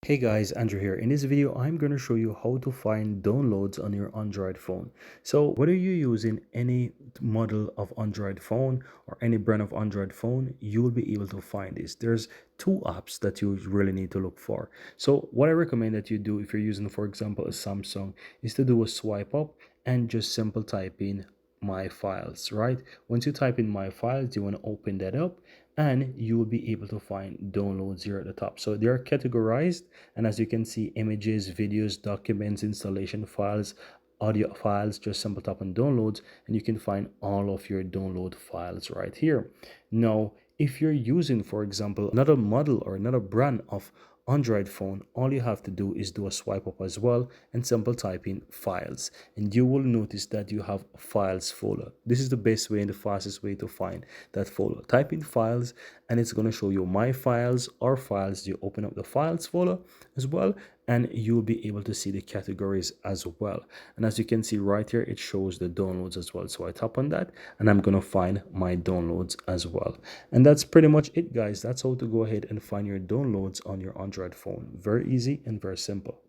Hey guys, Andrew here. In this video, I'm going to show you how to find downloads on your Android phone. So whether you're using any model of Android phone or any brand of Android phone, you will be able to find this. There's two apps that you really need to look for. So what I recommend that you do if you're using, for example, a Samsung, is to do a swipe up and just simple type in my files, right? Once you type in my files, you want to open that up and you will be able to find downloads here at the top. So they are categorized, and as you can see, images, videos, documents, installation files, audio files. Just simple tap on downloads and you can find all of your download files right here. Now if you're using, for example, another model or another brand of Android phone, all you have to do is do a swipe up as well and simple type in files, and you will notice that you have files folder. This is the best way and the fastest way to find that folder. Type in files and it's going to show you my files or files. You open up the files folder as well and you'll be able to see the categories as well. And as you can see right here, it shows the downloads as well. So I tap on that and I'm going to find my downloads as well. And that's pretty much it, guys. That's how to go ahead and find your downloads on your Android phone. Very easy and very simple.